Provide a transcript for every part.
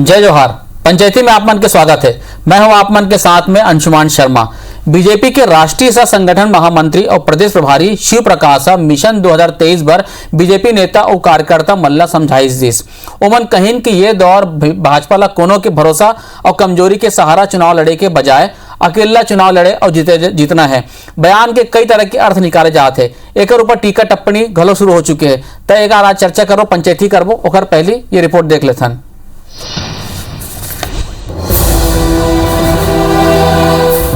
जय जोहार। पंचायती में आप मन के स्वागत है। मैं हूं आप मन के साथ में अंशुमान शर्मा। बीजेपी के राष्ट्रीय सह संगठन महामंत्री और प्रदेश प्रभारी शिव प्रकाश मिशन 2023 पर बीजेपी नेता और कार्यकर्ता मल्ला समझाइश दिस उमन कहिन कि ये दौर भाजपा ला कोनो के भरोसा और कमजोरी के सहारा चुनाव लड़े के बजाय अकेला चुनाव लड़े और जीतना है। बयान के कई तरह के अर्थ निकाले जाते हैं। एक ऊपर टीका टिप्पणी घलो शुरू हो चुके हैं। तय एक आज चर्चा करो पंचायती करबो ओकर पहली ये रिपोर्ट देख लेथन।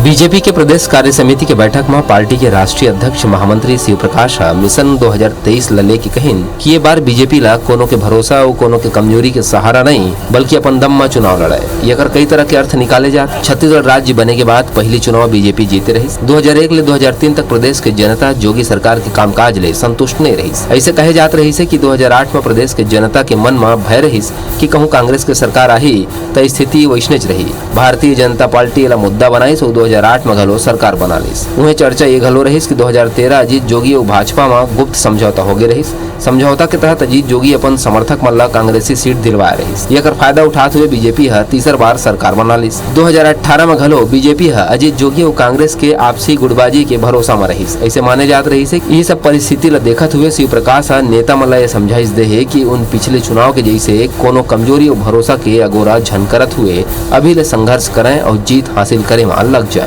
बीजेपी के प्रदेश कार्य समिति के बैठक में पार्टी के राष्ट्रीय अध्यक्ष महामंत्री शिव प्रकाश मिशन 2023 लले की कहिन कि ये बार बीजेपी ला कोनो के भरोसा और कोनो के कमजोरी के सहारा नहीं बल्कि अपन दम में चुनाव लड़े। ये कई तरह के अर्थ निकाले जाते। छत्तीसगढ़ राज्य बने के बाद पहली चुनाव बीजेपी जीते रही। 2001 ले 2003 तक प्रदेश के जनता जोगी सरकार के कामकाज ले संतुष्ट नहीं रही। ऐसे कहे जाते रही से कि 2008 में प्रदेश के जनता के मन में भय रही कि कहूँ कांग्रेस के सरकार आई तो स्थिति वैसने रही। भारतीय जनता पार्टी ला मुद्दा बनाई 2008 में घलो सरकार बना लिस। उन्हें चर्चा ये घलो रही कि 2013 अजीत जोगी और भाजपा में गुप्त समझौता हो गए रही। समझौता के तहत अजीत जोगी अपन समर्थक मन ला कांग्रेसी सीट दिलवाए रही। यकर फायदा उठाते हुए बीजेपी तीसर बार सरकार बना लिस। 2018 में घलो बीजेपी अजीत जोगी और कांग्रेस के आपसी गुटबाजी के भरोसा में रही। ऐसे माने जाते रही से ये सब परिस्थिति ला देखते हुए शिव प्रकाश नेता मन ला ये समझाइश दे है कि उन पिछले चुनाव के जैसे कोनो कमजोरी और भरोसा के अगोरा झनकरत हुए अभी ले संघर्ष करें और जीत हासिल करे में लग जाए।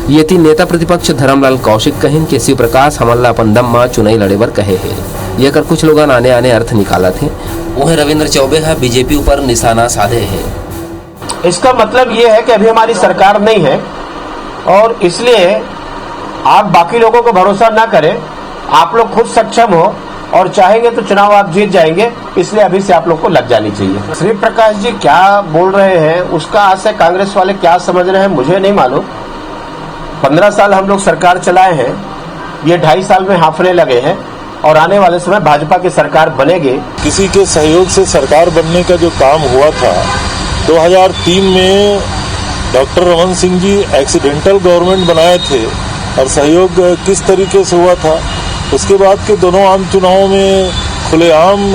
ये तीन नेता प्रतिपक्ष धर्मलाल कौशिक कहिन कि शिव प्रकाश हमला अपन दम में चुनाई लड़े बर कहे है। ये कर कुछ लोग आने आने अर्थ निकाला थे। वह रविंद्र चौबे बीजेपी ऊपर निशाना साधे है। इसका मतलब ये है कि अभी हमारी सरकार नहीं है और इसलिए आप बाकी लोगों को भरोसा ना करें। आप लोग खुद सक्षम हो और चाहेंगे तो चुनाव आप जीत जाएंगे। इसलिए अभी से आप लोग को लग जानी चाहिए। श्री प्रकाश जी क्या बोल रहे हैं उसका आज से कांग्रेस वाले क्या समझ रहे हैं मुझे नहीं मालूम। 15 साल हम लोग सरकार चलाए हैं, ये 2.5 साल में हाफने लगे हैं और आने वाले समय भाजपा की सरकार बनेगी। किसी के सहयोग से सरकार बनने का जो काम हुआ था 2003 में doctor Raman Singh ji accidental government बनाए थे और सहयोग किस तरीके से हुआ था। उसके बाद के दोनों आम चुनावों में खुलेआम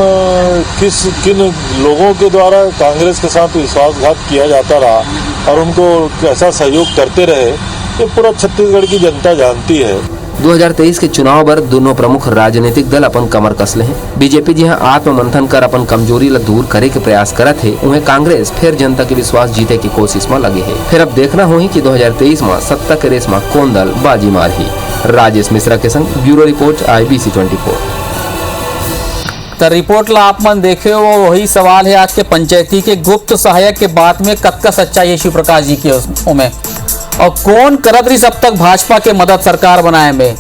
किन लोगों के द्वारा कांग्रेस के साथ विश्वासघात किया जाता रहा और उनको कैसा सहयोग करते रहे ये पूरा छत्तीसगढ़ की जनता जानती है। 2023 के चुनाव पर दोनों प्रमुख राजनीतिक दल अपन कमर कसले हैं। बीजेपी जहां आत्ममंथन कर अपन कमजोरी ला दूर करे के प्रयास करत है, उन्हें कांग्रेस फिर जनता के विश्वास जीते की कोशिश में लगे है। फिर अब देखना होगी कि 2023 में सत्ता के रेस में कौन दल बाजी मारही। राजेश मिश्रा के संग ब्यूरो रिपोर्ट IBC 24। तो रिपोर्ट ला आप मन देखे हो वही सवाल है आज के पंचायती के गुप्त सहायक के बात में कत्का सच्चाई है शिव प्रकाश जी की उसमें और कौन करत रही सब तक भाजपा के मदद सरकार बनाए में।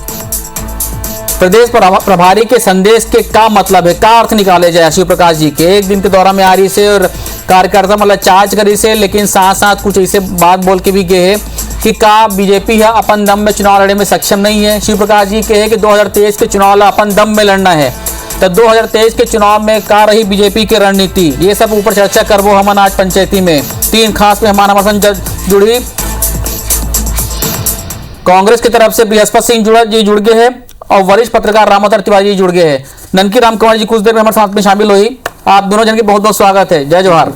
प्रदेश प्रभारी के संदेश के का मतलब है, का अर्थ निकाले जाए शिव प्रकाश जी के। एक दिन के दौरा में आ रही से और कार्यकर्ता मतलब चार्ज करी से, लेकिन साथ साथ कुछ ऐसे बात बोल के भी गए है कि का बीजेपी है अपन दम में चुनाव लड़ने में सक्षम नहीं है। शिव प्रकाश जी कहे कि 2023 के चुनाव ला अपन दम में लड़ना है। तो 2023 के चुनाव में का रही बीजेपी की रणनीति, ये सब ऊपर चर्चा करबो हमन आज पंचायती में। 3 खास मेहमान हमारे संग जुड़ी। कांग्रेस की तरफ से बृहस्पति सिंह जुड़ गए हैं और वरिष्ठ पत्रकार रामाधर तिवारी जी जुड़ गए हैं। ननकी राम कुमार जी कुछ देर में हमारे साथ में शामिल हुई। आप दोनों जन की बहुत बहुत स्वागत है। जय जोहार।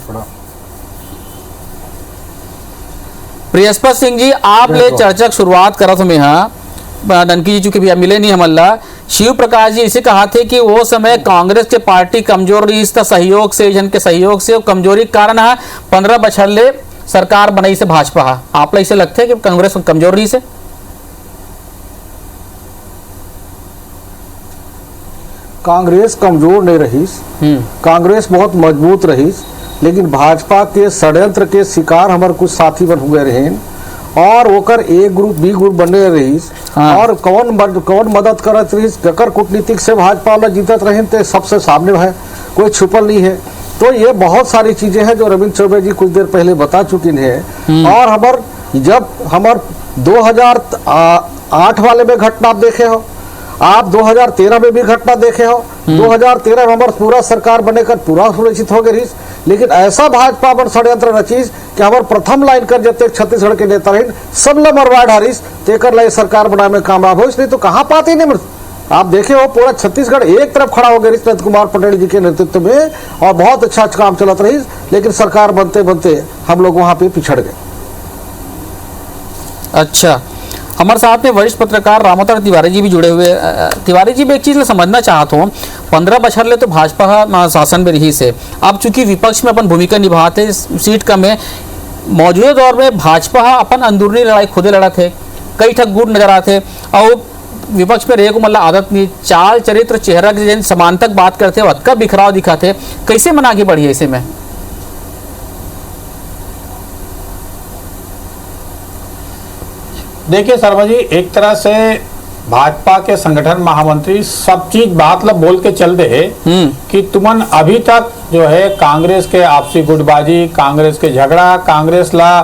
बृहस्पति सिंह जी आप ले चर्चा की शुरुआत करत में ननकी जी चूंकि भैया मिले नहीं हमला। शिव प्रकाश जी इसे कहा थे कि वो समय कांग्रेस के पार्टी कमजोर रही सहयोग से जन के सहयोग से कमजोरी के कारण 15 बछर ले सरकार बनाई से भाजपा। आप लोग इसे लगते है कि कांग्रेस कमजोर रही से? कांग्रेस कमजोर नहीं रही, कांग्रेस बहुत मजबूत रही, लेकिन भाजपा के षड्यंत्र के शिकार हमारे कुछ साथी बन हुए रहे और ओकर A ग्रुप B ग्रुप बने रही। और कौन मदद करत रही, ककर कूटनीतिक से भाजपा वाला जीतत रहे ते सबसे सामने है, कोई छुपल नहीं है। तो ये बहुत सारी चीजें हैं जो रविंद्र चौबे जी कुछ देर पहले बता चुकी हैं। और जब 2008 वाले में घटना आप देखे हो, आप 2013 में भी घटना देखे हो। 2013 में हमारे पूरा सरकार बनेकर पूरा सुरक्षित हो गई, लेकिन ऐसा भाजपा पर षड्यंत्र रचीस कि हमारे प्रथम लाइन कर जब छत्तीसगढ़ के नेता रहे सब मरवा ढारिस तेकर ला सरकार बनाए में कामयाब हो। नहीं तो कहाँ पाते नहीं आप देखे हो पूरा छत्तीसगढ़ एक तरफ खड़ा हो गया नंद कुमार पटेल जी के नेतृत्व में, और बहुत अच्छा काम चलत रही, लेकिन सरकार बनते बनते हम लोग वहां पे पिछड़ गए। अच्छा, हमारे साथ में वरिष्ठ पत्रकार रामावतार तिवारी जी भी जुड़े हुए। तिवारी जी, मैं एक चीज़ समझना चाहता हूँ, 15 बछर ले तो भाजपा शासन में रही से, अब चूंकि विपक्ष में अपन भूमिका निभाते, सीट कम है, मौजूदा दौर में भाजपा अपन अंदरूनी लड़ाई खुदे लड़त है, कई ठग गुट नजर आते, और विपक्ष में रहे को मतलब आदत नहीं, चाल चरित्र चेहरा के जैसे समानतक बात करते हो, का बिखराव दिखाते, कैसे मन आगे बढ़ी ऐसे में? देखिए शर्मा जी, एक तरह से भाजपा के संगठन महामंत्री सब चीज बात लब बोल के चल रहे कि तुमन अभी तक जो है कांग्रेस के आपसी गुटबाजी, कांग्रेस के झगड़ा, कांग्रेस ला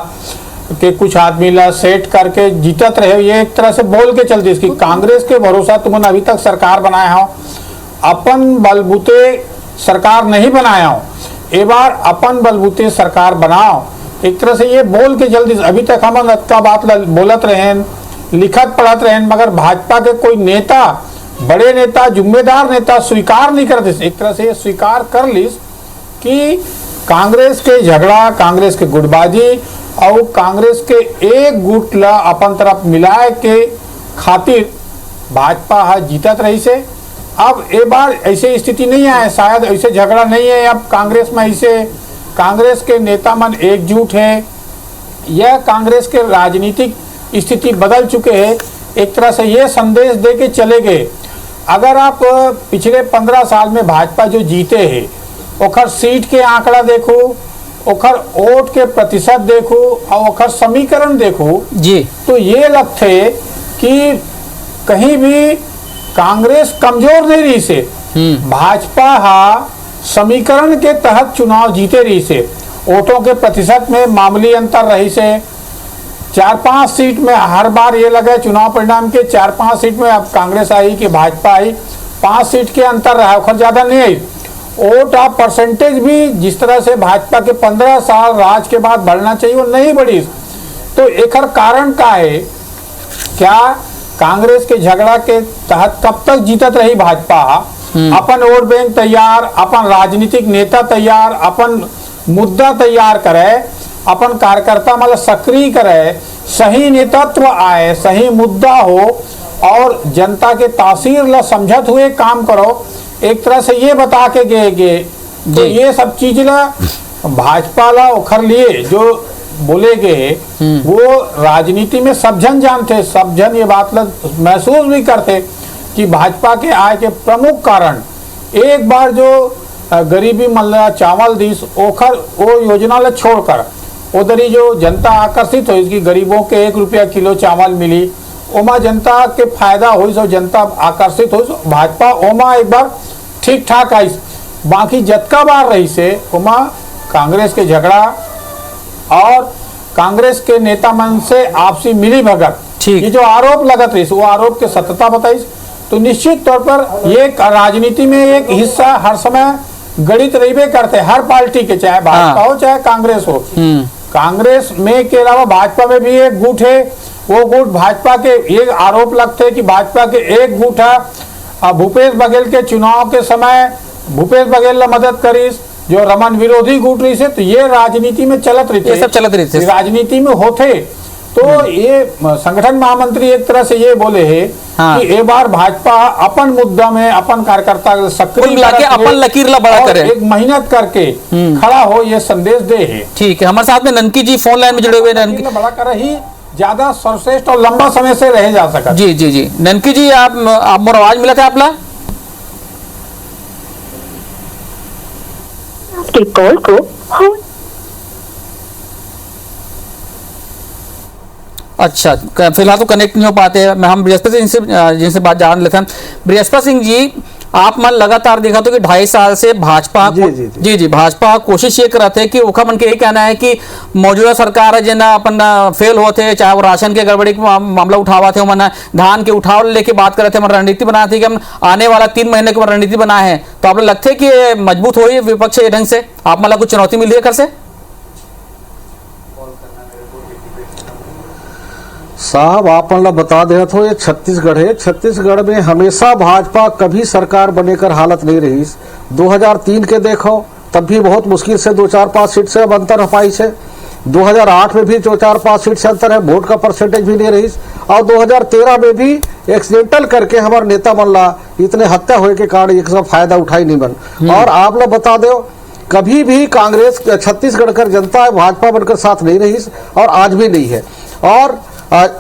के कुछ आदमी ला सेट करके जीतत रहे, ये एक तरह से बोल के चलते इसकी कांग्रेस के भरोसा तुमन अभी तक सरकार बनाया हो, अपन बलबूते सरकार नहीं बनाया हो, एक बार अपन बलबूते सरकार बनाओ, एक तरह से ये बोल के जल्दी। अभी तक हम का बात बोलत रहे, लिखत पढ़त रहे, मगर भाजपा के कोई नेता, बड़े नेता, जिम्मेदार नेता स्वीकार नहीं करते। एक तरह से ये स्वीकार कर लिस कि कांग्रेस के झगड़ा, कांग्रेस के गुटबाजी और कांग्रेस के एक गुट ला अपन तरफ मिलाए के खातिर भाजपा हा जीतत रही से। अब एक बार ऐसे स्थिति नहीं है, शायद ऐसे झगड़ा नहीं है अब कांग्रेस में, ऐसे कांग्रेस के नेता मन एकजुट है, यह कांग्रेस के राजनीतिक स्थिति बदल चुके हैं। एक तरह से ये संदेश दे के चले गए, अगर आप पिछले 15 साल में भाजपा जो जीते हैं, ओखर सीट के आंकड़ा देखो, ओखर वोट के प्रतिशत देखो और ओखर समीकरण देखो जी, तो ये लगते कि कहीं भी कांग्रेस कमजोर नहीं रही से, भाजपा हा समीकरण के तहत चुनाव जीते रही से, वोटों के प्रतिशत में मामूली अंतर रही से, 4-5 सीट में हर बार ये लगा चुनाव परिणाम के 4-5 सीट में अब कांग्रेस आई कि भाजपा आई, 5 सीट के अंतर रहा, खैर ज्यादा नहीं आई। वोट ऑफ परसेंटेज भी जिस तरह से भाजपा के 15 साल राज के बाद बढ़ना चाहिए वो नहीं बढ़ी। तो एक कारण का है, क्या कांग्रेस के झगड़ा के तहत कब तक जीतत रही भाजपा, अपन वोट बैंक तैयार, अपन राजनीतिक नेता तैयार, अपन मुद्दा तैयार करे, अपन कार्यकर्ता मतलब सक्रिय करे, सही नेतृत्व आए, सही मुद्दा हो और जनता के तासीर ला समझत हुए काम करो, एक तरह से ये बता के गए तो ये सब चीज ला भाजपा ला उखर लिए जो बोले गए वो राजनीति में सब जन जानते, सब जन ये बात ला महसूस भी करते कि भाजपा के आय के प्रमुख कारण एक बार जो गरीबी मल्ला चावल दीस ओखर वो योजना ला छोड़कर उधरी जो जनता आकर्षित हो इसकी, गरीबों के 1 रुपया किलो चावल मिली, ओमा जनता के फायदा हो, सो जनता आकर्षित हो, भाजपा ओमा एक बार ठीक ठाक आई। बाकी जतका बार रही से ओमा कांग्रेस के झगड़ा और कांग्रेस के नेता मन से आपसी मिली भगत, ये जो आरोप लगत रही वो आरोप के सत्यता बताई, तो निश्चित तौर पर ये राजनीति में एक हिस्सा हर समय गणित रहीबे करते, हर पार्टी के, चाहे भाजपा हो चाहे कांग्रेस हो। कांग्रेस में के अलावा भाजपा में भी एक गुट है, वो गुट भाजपा के एक आरोप लगते कि भाजपा के एक गुट है भूपेश बघेल के चुनाव के समय भूपेश बघेल ला मदद करीस जो रमन विरोधी गुट रही से, तो ये राजनीति में चलत रही ये सब चलत रही थे, राजनीति में होते। तो ये संगठन महामंत्री एक तरह से ये बोले है कि एक बार भाजपा अपन मुद्दा में अपन कार्यकर्ता सक्रिय अपन लकीर ला बड़ा करे, एक मेहनत करके खड़ा हो, ये संदेश दे है। ठीक है, हमारे साथ में ननकी जी फोन लाइन में जुड़े हुए, ननकी बड़ा कर ही ज्यादा सर्वश्रेष्ठ और लंबा समय से रह जा सका। जी जी जी, ननकी जी आप मोर आवाज मिला था आपला? आपके कॉल को अच्छा, फिलहाल तो कनेक्ट नहीं हो पाते। मैं हम बृहस्पति सिंह से जिनसे बात जान लेते हैं। बृहस्पति सिंह जी, आप मन लगातार देखा तो कि 2.5 साल से भाजपा जी भाजपा कोशिश ये करते है कि ओखा मन के ये कहना है कि मौजूदा सरकार है जना अपन फेल होते, चाहे वो राशन के गड़बड़ी का मामला उठावा थे, मन धान के उठाव लेके बात करे थे, मन रणनीति बनाए थे कि हम आने वाला 3 महीने की रणनीति बनाए हैं, तो आप लगते है कि मजबूत हो विपक्ष ये ढंग से, आप मतलब कुछ चुनौती मिल रही है कर से? साहब आप मतलब बता दे तो ये छत्तीसगढ़ है। छत्तीसगढ़ में हमेशा भाजपा कभी सरकार बनेकर हालत नहीं रही। 2003 के देखो तब भी बहुत मुश्किल से 2-4-5 सीट से अब अंतर हो पाई है। 2008 में भी 4-5 सीट से अंतर है, वोट का परसेंटेज भी नहीं रही। और 2013 में भी एक्सीडेंटल करके हमारे नेता बनला इतने हत्या होए के कारण एक सब फायदा उठाई नहीं बन। और आप लोग बता दो कभी भी कांग्रेस छत्तीसगढ़ कर जनता भाजपा बनकर साथ नहीं रही और आज भी नहीं है। और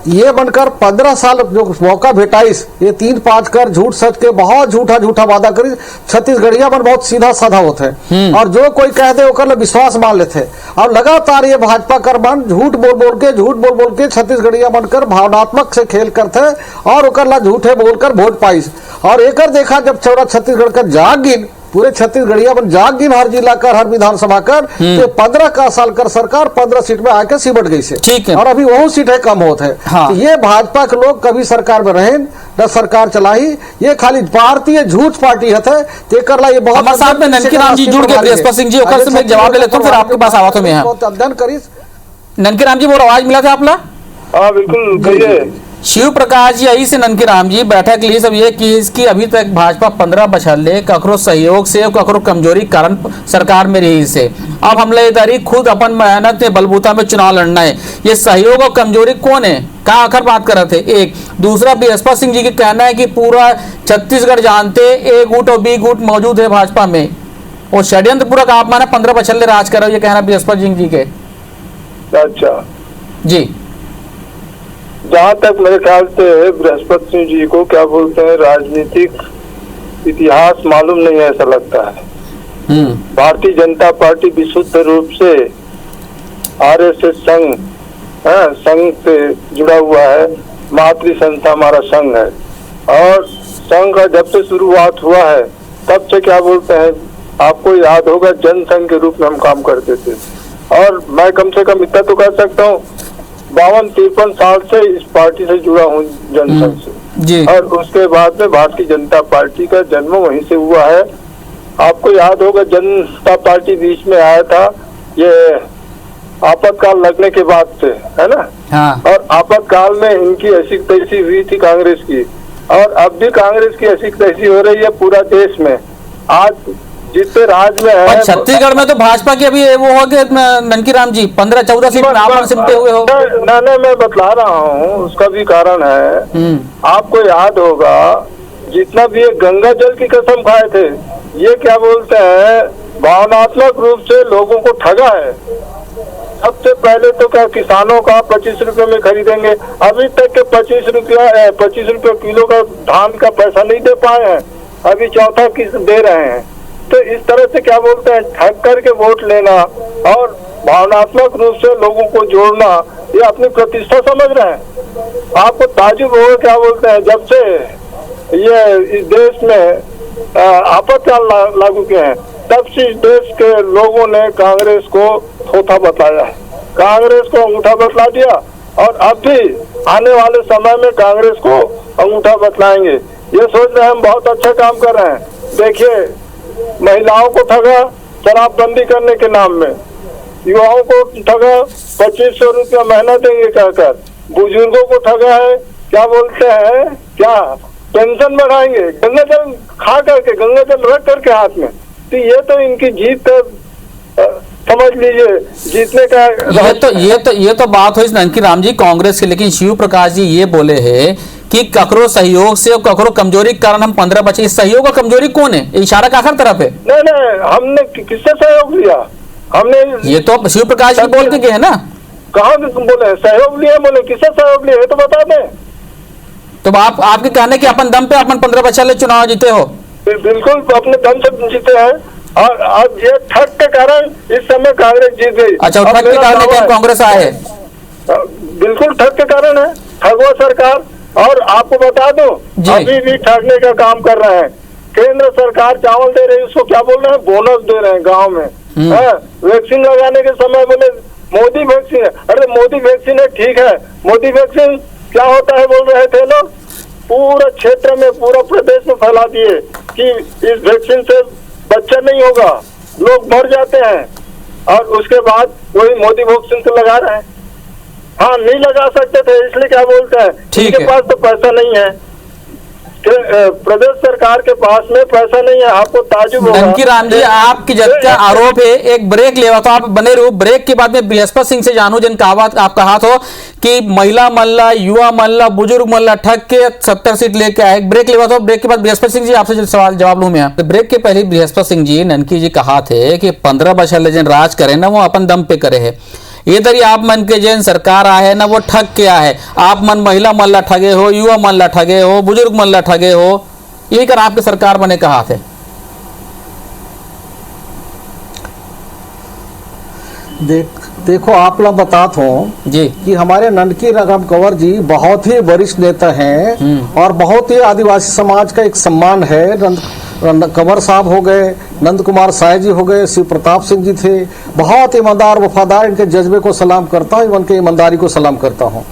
ये बनकर 15 साल जो मौका भेटाइस ये 3-5 कर झूठ सच के बहुत झूठा वादा करी। छत्तीसगढ़िया मन बहुत सीधा साधा होते हैं और जो कोई कह दे ओकर विश्वास मान लेते। और लगातार ये भाजपा कर मन झूठ बोल के छत्तीसगढ़िया बनकर भावनात्मक से खेल करते और ओकर ला झूठे बोलकर वोट पाइस। और एकर देखा जब छोड़ा छत्तीसगढ़ का जागिन पूरे छत्तीसगढ़िया बन जाग गिन हर जिला कर हर विधानसभा कर 15 का साल कर सरकार 15 सीट में आके सिमट गई से। ठीक है। और अभी वो सीटें कम होते हैं। हाँ। तो ये भाजपा के लोग कभी सरकार में रहे न सरकार चलाई, ये खाली भारतीय झूठ पार्टी है। तेकर ला ये बहुत हमारे साथ में ननकी राम जी जुड़ गए। बृहस्पति सिंह जी ओकर से मैं जवाब ले लेता हूं, फिर आपके पास आवा तो मैं बहुत अध्ययन करी। ननकी राम जी वो आवाज मिला था आपला? हाँ बिल्कुल कहिए। शिव प्रकाश जी यही से ननकी राम जी बैठक ली सब ये कि इसकी अभी तक भाजपा 15 बछले ककरो सहयोग से ककरो कमजोरी कारण सरकार में रही से। अब हमले इधर खुद अपन मेहनत के बलबूता में चुनाव लड़ना है। ये सहयोग और कमजोरी कौन है का आखिर बात कर रहे थे। एक दूसरा बृहस्पति सिंह जी के कहना है कि पूरा छत्तीसगढ़ जानते ए गुट और बी गुट मौजूद है भाजपा में और षड्यंत्र पूरा आप माना 15 बछले राज कर रहे हो, ये कहना बृहस्पति सिंह जी के। अच्छा जी जहाँ तक मेरे ख्याल से बृहस्पति सिंह जी को क्या बोलते हैं राजनीतिक इतिहास मालूम नहीं है ऐसा लगता है। भारतीय जनता पार्टी विशुद्ध रूप से आरएसएस संघ से जुड़ा हुआ है। मातृ संस्था हमारा संघ है और संघ का जब से शुरुआत हुआ है तब से क्या बोलते हैं आपको याद होगा जनसंघ के रूप में हम काम करते थे। और मैं कम से कम इतना तो कह सकता हूँ 52-53 साल से इस पार्टी से जुड़ा हूँ जनसंघ से जी। और उसके बाद में भारतीय जनता पार्टी का जन्म वहीं से हुआ है। आपको याद होगा जनता पार्टी बीच में आया था ये आपातकाल लगने के बाद से, है ना। हाँ। और आपातकाल में इनकी ऐसी तैसी हुई थी कांग्रेस की और अब भी कांग्रेस की ऐसी तैसी हो रही है पूरा देश में। आज जितने राज्य में है और छत्तीसगढ़ में तो भाजपा की अभी वो हो गए ननकी राम जी 15-14 सीट में आप सिमटे हुए हो। नहीं मैं बतला रहा हूँ उसका भी कारण है। आपको याद होगा जितना भी ये गंगा जल की कसम खाए थे ये क्या बोलते हैं भावनात्मक रूप से लोगों को ठगा है। सबसे पहले तो क्या किसानों का 25 रुपए में खरीदेंगे, अभी तक के 25 रुपये किलो का धान का पैसा नहीं दे पाए हैं, अभी चौथा किस्त दे रहे हैं। तो इस तरह से क्या बोलते हैं ठग करके वोट लेना और भावनात्मक रूप से लोगों को जोड़ना ये अपनी प्रतिष्ठा समझ रहे हैं। आपको ताजुब होगा क्या बोलते हैं जब से ये इस देश में आपातकाल लागू किए हैं तब से इस देश के लोगों ने कांग्रेस को थोथा बताया है, कांग्रेस को अंगूठा बतला दिया और अब भी आने वाले समय में कांग्रेस को अंगूठा बतलाएंगे। ये सोच रहे हैं हम बहुत अच्छा काम कर रहे हैं। देखिए महिलाओं को ठगा शराबबंदी करने के नाम में, युवाओं को ठगा 2500 रुपया महीना देंगे कहकर, बुजुर्गों को ठगा है क्या बोलते हैं क्या पेंशन बढ़ाएंगे, गंगा जल खा करके गंगा जल रख करके हाथ में। तो ये तो इनकी जीत समझ लीजिए जीतने का ये तो बात हुई ननकी राम जी कांग्रेस की। लेकिन शिव प्रकाश जी ये बोले हैं कि ककरो सहयोग से और ककरो कमजोरी के कारण हम 15 बचे। सहयोग और कमजोरी कौन है? इशारा काखर तरफ है? नहीं हमने किससे सहयोग लिया? हमने ये तो शिव प्रकाश जी बोल के गए हैं ना। कहाँ बोले सहयोग लिया? बोले किससे सहयोग लिया तो बता दें। तो आपके कहने के अपन दम पे अपन 15 बछले चुनाव जीते हो? बिल्कुल अपने दम से जीते हैं और अब ये ठग के कारण इस समय कांग्रेस जीत गई। अच्छा ठग के कारण कांग्रेस आए? बिल्कुल ठग के कारण है, ठगवा सरकार। और आपको बता दो अभी भी ठगने का काम कर रहे हैं। केंद्र सरकार चावल दे रही है उसको क्या बोल रहे हैं बोनस दे रहे हैं गाँव में। वैक्सीन लगाने के समय बोले मोदी वैक्सीन है, अरे मोदी वैक्सीन है ठीक है, मोदी वैक्सीन क्या होता है बोल रहे थे लोग, पूरा क्षेत्र में पूरा प्रदेश में फैला दिए कि इस वैक्सीन से बच्चा नहीं होगा, लोग मर जाते हैं और उसके बाद वही मोदी वैक्सीन तो लगा रहे हैं। हाँ नहीं लगा सकते थे, इसलिए क्या बोलते हैं ठीक इनके है। पास तो पैसा नहीं है प्रदेश सरकार के पास में पैसा नहीं है। आपको ताजुब होगा ननकी राम जी, आपकी जब का आरोप है एक ब्रेक लेवा तो आप बने रहो। ब्रेक के बाद में बृहस्पति सिंह से जानू जन कहावत आप कहा तो कि महिला मल्ला, युवा मल्ला, बुजुर्ग मल्ला ठग के 70 सीट लेके आए। ब्रेक लेवा तो ब्रेक के बाद बृहस्पति सिंह जी आपसे जो सवाल जवाब लूं मैं। तो ब्रेक के पहले बृहस्पति सिंह जी ननकी जी कहा थे कि 15 बछर ले जन राज करे ना वो अपन दम पे करे है। ये तरी आप मन के जैन सरकार आए है ना वो ठग के आए। आप मन महिला मल्ला ठगे हो, युवा मल्ला ठगे हो, बुजुर्ग मल्ला ठगे हो, यही कर आपके सरकार बने कहा थे। देखो आप लोग बताते हो जी कि हमारे ननकी राम कंवर जी बहुत ही वरिष्ठ नेता हैं और बहुत ही आदिवासी समाज का एक सम्मान है। कंवर साहब हो गए, नंद कुमार साय जी हो गए, शिव प्रताप सिंह जी थे, बहुत ईमानदार वफादार। इनके जज्बे को सलाम करता हूँ, इनके ईमानदारी को सलाम करता हूँ।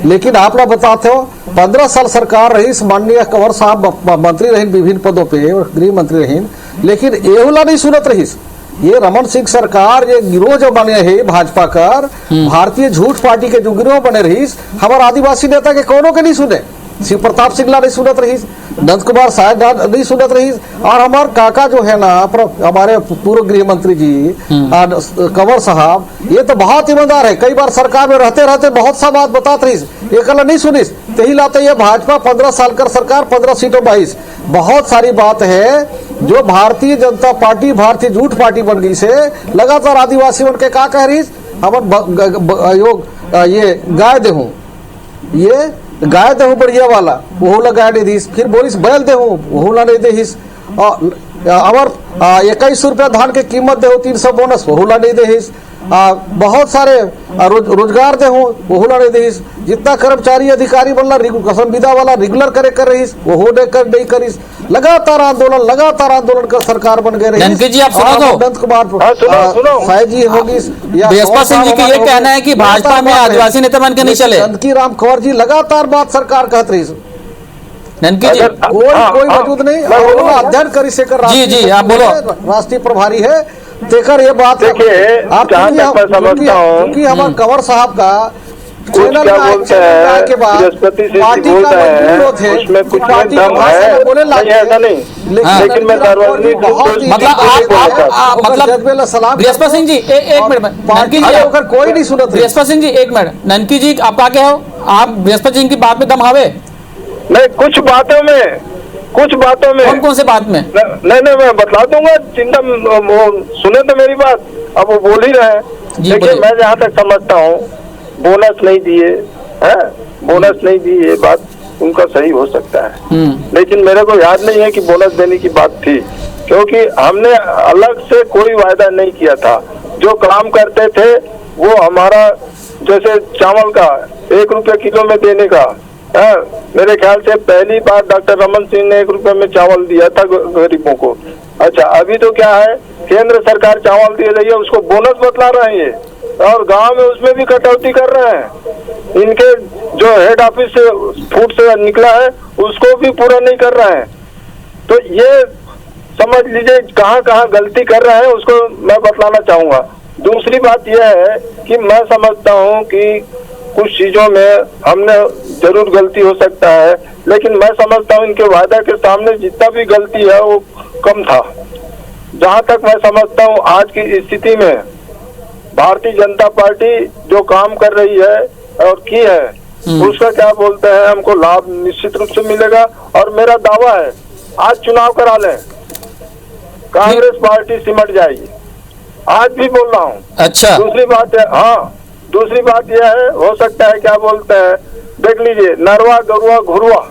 लेकिन आप लोग बताते हो 15 साल सरकार रही, माननीय कंवर साहब मंत्री रही विभिन्न पदों पे, गृह मंत्री रही, लेकिन एहुला नहीं सुनत रही। ये रमन सिंह सरकार ये गिरोह जो बने है भाजपा कर, भारतीय झूठ पार्टी के जो गिरोह बने रही, हमारे आदिवासी नेता के कोनो के नहीं सुने। शिव प्रताप सिंह नहीं सुनत रही, नंद कुमार साहब नहीं सुनत रही, और हमारे काका जो है ना हमारे पूर्व गृह मंत्री जी कंवर साहब, ये तो बहुत ईमानदार है। कई बार सरकार में रहते रहते बहुत सा बात बताते रही, एक नहीं सुनिस यही लाते। ये भाजपा 15 साल कर सरकार 15 सीटों 22, बहुत सारी बात है जो भारतीय जनता पार्टी भारतीय झूठ पार्टी बन गई से लगातार आदिवासी बन के का कह रही हम ये गाय देहूं, ये गाय देहूं बढ़िया वाला वो गाय नहीं दी, फिर बोलिस बैल देहूं वो नहीं देहिस, और 21 रुपया धान के कीमत देहूं 300 बोनस वो नहीं देहिस, बहुत सारे रोजगार देहूं वो नहीं देहिस, जितना कर्मचारी अधिकारी बनला संविदा वाला रेगुलर करे कर रही वो नहीं करीस। लगातार आंदोलन कर सरकार बन गए ननकी जी आप सुनो तो नंद कुमार साय जी होगी, बृहस्पति सिंह जी का ये कहना है कि भाजपा में आदिवासी नेता बन के नहीं चले। ननकी राम कंवर जी लगातार बात सरकार कहत रही, ननकी जी कोई मौजूद नहीं, अध्ययन करी से कर जी आप बोलो, राष्ट्रीय प्रभारी है तेकर ये बात देखिए आप क्योंकि हमारे कंवर साहब का कुछ क्या बोलते हैं बृहस्पति सिंह जी बोलते हैं उसमें कुछ दम है, नहीं ऐसा नहीं, लेकिन मैं सार्वजनिक मतलब बृहस्पति सिंह जी एक मिनट, ननकी जी कोई नहीं सुनत। बृहस्पति सिंह जी एक मिनट, ननकी जी आप क्या हो, आप बृहस्पति सिंह की बात में दम हावे नहीं, कुछ बातों में कौन से बात में नहीं मैं बतला दूंगा, चिंता सुने तो मेरी बात, अब वो बोल ही रहे हैं। देखिए मैं जहाँ तक समझता हूँ बोनस नहीं दिए है, बोनस नहीं दी, ये बात उनका सही हो सकता है, लेकिन मेरे को याद नहीं है कि बोनस देने की बात थी, क्योंकि हमने अलग से कोई वायदा नहीं किया था। जो काम करते थे वो हमारा जैसे चावल का 1 रुपया किलो में देने का है, मेरे ख्याल से पहली बार डॉक्टर रमन सिंह ने 1 रुपया में चावल दिया था गरीबों को। अच्छा अभी तो क्या है, केंद्र सरकार चावल दे रही है, उसको बोनस बतला रहे हैं ये, और गांव में उसमें भी कटौती कर रहे हैं। इनके जो हेड ऑफिस से फूड से निकला है उसको भी पूरा नहीं कर रहे हैं। तो ये समझ लीजिए कहाँ कहाँ गलती कर रहे हैं, उसको मैं बतलाना चाहूंगा। दूसरी बात यह है कि मैं समझता हूँ कि कुछ चीजों में हमने जरूर गलती हो सकता है, लेकिन मैं समझता हूँ इनके वायदा के सामने जितना भी गलती है वो कम था। जहाँ तक मैं समझता हूँ आज की स्थिति में भारतीय जनता पार्टी जो काम कर रही है और की है उसका क्या बोलते हैं हमको लाभ निश्चित रूप से मिलेगा। और मेरा दावा है आज चुनाव करा लें, कांग्रेस पार्टी सिमट जाएगी, आज भी बोल रहा हूँ। अच्छा दूसरी बात है, हाँ दूसरी बात यह है, हो सकता है क्या बोलते हैं, देख लीजिए नरवा गरुआ घुरुआ,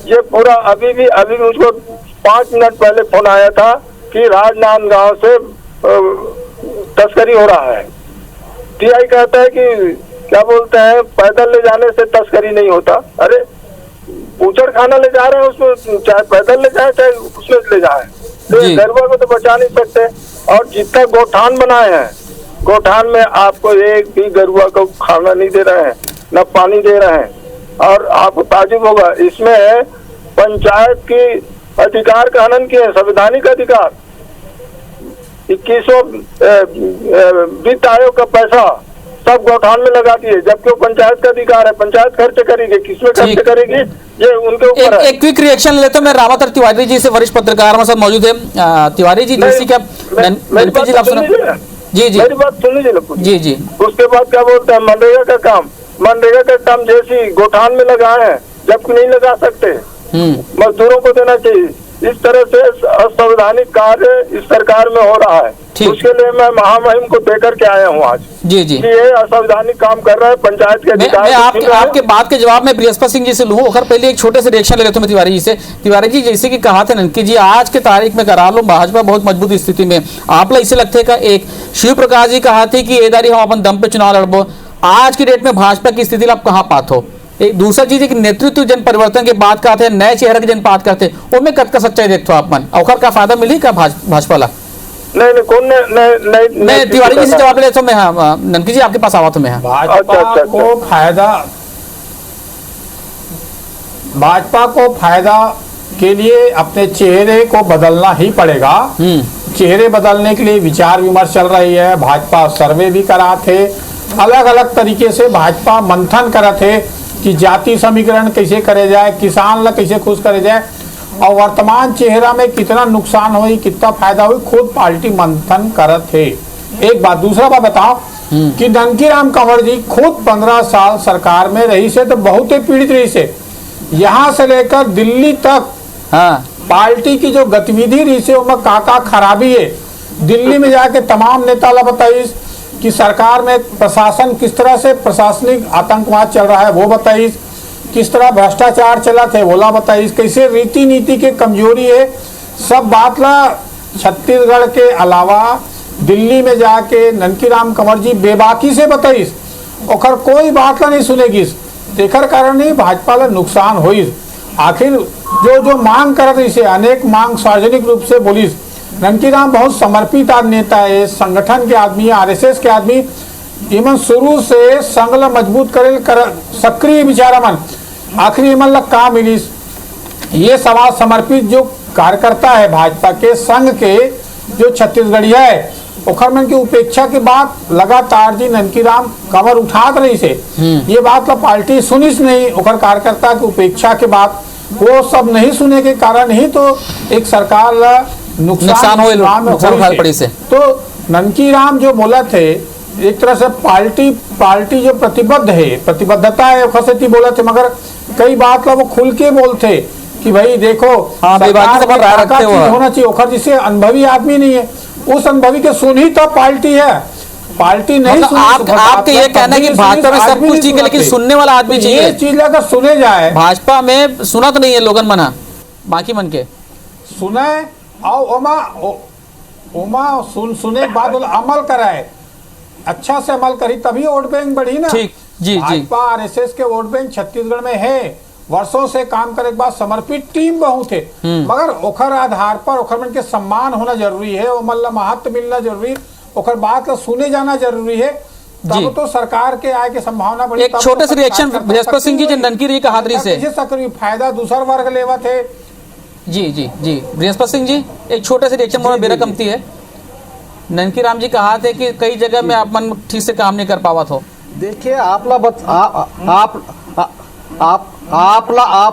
ये पूरा अभी मुझको 5 मिनट पहले फोन आया था कि राजनांदगांव से तस्करी हो रहा है। टीआई कहता है कि क्या बोलते हैं पैदल ले जाने से तस्करी नहीं होता। अरे बूचड़ खाना ले जा रहे हैं, उसमें चाहे पैदल ले जाए चाहे उसमें ले जाए, तो गरुआ को तो बचा नहीं सकते। और जितना गोठान बनाए हैं, गोठान में आपको एक भी गरुआ को खाना नहीं दे रहे हैं, न पानी दे रहे हैं। और आपको ताजुब होगा, इसमें पंचायत की अधिकार का हनन किए, संवैधानिक अधिकार। 21वां वित्त आयोग का पैसा सब गौठान में लगा दिए, जबकि वो पंचायत का अधिकार है। पंचायत खर्च करेगी, किसमें खर्च करेगी ये उनके ऊपर है। एक क्विक रिएक्शन लेते हैं। मैं रामाधर तिवारी जी से, वरिष्ठ पत्रकार हमारे साथ मौजूद है। तिवारी जी, जैसे क्या मेरी बात सुन लीजिए, जी जी मेरी बात सुन लीजिए जी जी। उसके बाद क्या बोलते हैं, मनरेगा का काम जैसी गौठान में लगाए हैं, जबकि नहीं लगा सकते, मजदूरों को देना चाहिए। इस तरह से असंवैधानिक कार्य इस सरकार में हो रहा है। उसके लिए मैं महामहिम को देकर के आया हूँ आज। जी जी, ये असंवैधानिक काम कर रहा है, पंचायत के अधिकार। मैं आपके बात के जवाब में बृहस्पति सिंह जी से लूँ। अगर पहले एक छोटे से रिएक्शन ले लेते हूँ तिवारी जी से। तिवारी जी, जैसे कि कहा था ननकी जी, आज के तारीख में करा लो भाजपा बहुत मजबूत स्थिति में। आप लोग इसे लगते का एक शिव प्रकाश जी कहा थे कि एदारी हम अपन दम पे चुनाव लड़बो। आज की डेट में भाजपा की स्थिति आप कहाँ पात हो? एक दूसरा चीज है कि नेतृत्व जन परिवर्तन के बात कहते हैं, नए चेहरे की जन बात करते हैं, वो में कद का सच्चाई देखते हो आप मन अवखर का फायदा मिली का भाजपा ला? नहीं कौन नहीं मैं तिवारी जी से जवाब लेता हूँ। मैं हाँ ननकी जी आपके पास आवा तो मैं हाँ भाजपा को फायदा के लिए अपने चेहरे को बदलना ही पड़ेगा। चेहरे बदलने के लिए विचार विमर्श चल रही है। भाजपा सर्वे भी करा थे, अलग अलग तरीके से भाजपा मंथन करा थे कि जाति समीकरण कैसे करे जाए, किसान ला कैसे खुश करे जाए, और वर्तमान चेहरा में कितना नुकसान हुई, कितना फायदा हुई, खुद पार्टी मंथन करत थे। एक बात। दूसरा बात बताओ कि ननकी राम कंवर जी खुद 15 साल सरकार में रही से, तो बहुत ही पीड़ित रही से, यहाँ से लेकर दिल्ली तक पार्टी की जो गतिविधि रही से उसमें काका खराबी है। दिल्ली में जाके तमाम नेता ला बताइए कि सरकार में प्रशासन किस तरह से प्रशासनिक आतंकवाद चल रहा है वो बताइए, किस तरह भ्रष्टाचार चला थे बोला बताइए, कैसे रीति नीति के कमजोरी है, सब बात ला छत्तीसगढ़ के अलावा दिल्ली में जाके ननकी राम कंवर जी बेबाकी से बताइए, और कोई बात ला नहीं सुनेगी। तेकर कारण ही भाजपा ला नुकसान हुई। आखिर जो मांग कर रही से अनेक मांग सार्वजनिक रूप से बोली। ननकी राम बहुत समर्पित नेता है, संगठन के आदमी, आरएसएस के आदमी, इमन शुरू से संघ ला मजबूत कर सक्रिय विचारा मन। आखिरी इमन ला का मिली ये समाज समर्पित जो कार्यकर्ता है भाजपा के संघ के, जो छत्तीसगढ़िया है, ओखर मन की उपेक्षा के बाद लगातार जी ननकी राम कंवर उठात रही से। ये बात ला पार्टी सुनिस नहीं, ओखर कार्यकर्ता की उपेक्षा के बाद वो सब नहीं सुने के कारण ही तो एक सरकार ला नुकसान पड़ी से। तो ननकी राम जो बोला थे, एक तरह से पार्टी जो प्रतिबद्ध है, प्रतिबद्धता है खसेती बोला थे, मगर कई बात ला वो खुल के बोलते कि भाई देखो होना चाहिए। ओखर जिसे अनुभवी आदमी नहीं है, उस अनुभवी के सुन ही तो पार्टी है, पार्टी नहीं। मतलब आपके ये कहना है कि भाजपा में सब कुछ ठीक है लेकिन सुनने वाला आदमी चाहिए। ये चीज अगर सुने जाए, भाजपा में सुना तो नहीं है लोगन मना, बाकी मन के सुने और ओमा सुने के बाद अमल कराए, अच्छा से अमल करी तभी वोट बैंक बढ़ी ना। ठीक जी जी। भाजपा आरएसएस के वोट बैंक छत्तीसगढ़ में है, वर्षों से काम करे के बाद समर्पित टीम बहुत है, मगर ओखर आधार पर ओखर मन के सम्मान होना जरूरी है, वो मतलब महत्व मिलना जरूरी, ओखर बात सुने जाना जरूरी है, तब तो सरकार के आय की संभावना बड़ी। एक छोटे से रिएक्शन बृहस्पति सिंह जी ननकी रही का हादरी से फायदा दूसरा वर्ग लेवा थे। जी जी जी, बृहस्पति सिंह जी एक छोटे से रिएक्शन मोरा बेरा कमती है। ननकी राम जी कहा थे कि कई जगह में आप मन ठीक से काम नहीं कर पावा हो। देखिए आप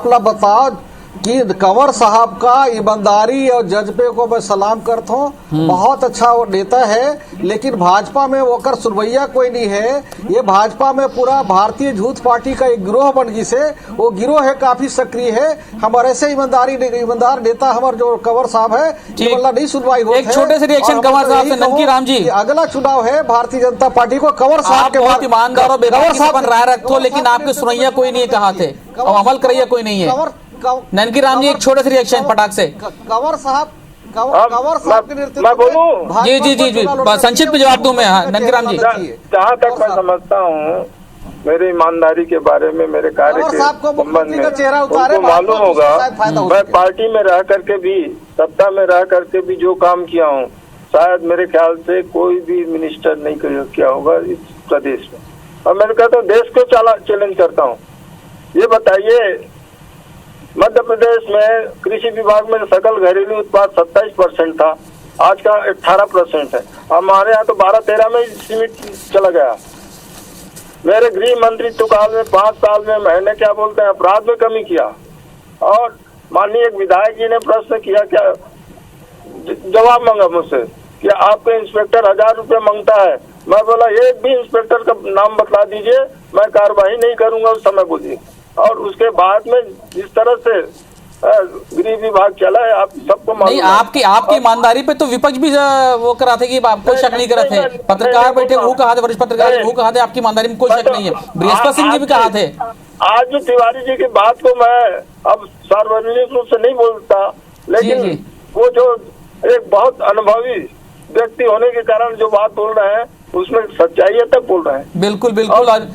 ला बताओ कि कंवर साहब का ईमानदारी और जज्बे को मैं सलाम करता हूँ, बहुत अच्छा वो नेता है, लेकिन भाजपा में वो कर सुरवैया कोई नहीं है। ये भाजपा में पूरा भारतीय झूठ पार्टी का एक गिरोह बन गई से, वो गिरोह है काफी सक्रिय है। हमारे से ईमानदार नेता हमारे जो कंवर साहब है, ये नहीं सुनवाई होती है। एक छोटे से रिएक्शन कंवर साहब से ननकी राम जी, अगला चुनाव है भारतीय जनता पार्टी को कंवर साहब के बहुत ईमानदार और बेगौर साहब राय रखो, लेकिन आपके सुनैया कोई नहीं कहा थे और अमल करैया कोई नहीं है। ननकी राम जी एक छोटे से रिएक्शन पटाख से। कंवर साहब के नेतृत्व जी जी जी जी संक्षिप्त में जवाब दूं मैं। हाँ ननकी राम जी, जहाँ तक मैं समझता हूँ मेरी ईमानदारी के बारे में, मेरे कार्य के संबंध में उनको मालूम होगा। मैं पार्टी में रह करके भी, सत्ता में रह करके भी जो काम किया हूँ, शायद मेरे ख्याल से कोई भी मिनिस्टर नहीं किया होगा इस प्रदेश में। और मैं कहता हूँ देश को चैलेंज करता हूँ, ये बताइए मध्य प्रदेश में कृषि विभाग में सकल घरेलू उत्पाद 27% था, आज का 18% है। हमारे यहाँ तो 12-13 में सीमित चला गया। मेरे गृह मंत्रित्व काल में 5 साल में मैंने क्या बोलते हैं अपराध में कमी किया। और माननीय एक विधायक जी ने प्रश्न किया, क्या जवाब मांगा मुझसे कि आपके इंस्पेक्टर 1000 रुपये मांगता है। मैं बोला एक भी इंस्पेक्टर का नाम बता दीजिए, मैं कार्रवाई नहीं करूंगा उस समय बोलिए। और उसके बाद में जिस तरह से गृह विभाग चला है, आप सबको नहीं, मालूम है। आपकी ईमानदारी पे तो विपक्ष भी वो करा थे कि आपको शक नहीं करे थे, पत्रकार बैठे वो कहा थे, वरिष्ठ पत्रकार वो कहा थे आपकी ईमानदारी में कोई शक नहीं है, बृहस्पति सिंह जी भी कहा थे। आज भी तिवारी जी की बात को मैं अब सार्वजनिक रूप से नहीं बोलता, लेकिन जी। वो जो एक बहुत अनुभवी व्यक्ति होने के कारण जो बात बोल रहे हैं उसमें सच्चाई है तब बोल रहे हैं। बिल्कुल बिल्कुल। और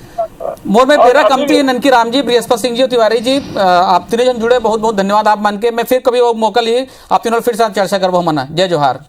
मोर में पेरा कमती है ननकी राम जी, बृहस्पति सिंह जी और तिवारी जी, आप तीनों जन जुड़े, बहुत बहुत धन्यवाद आप मान के। मैं फिर कभी वो मौका लिए आप तीनों फिर साथ चर्चा करबो मना। जय जोहार।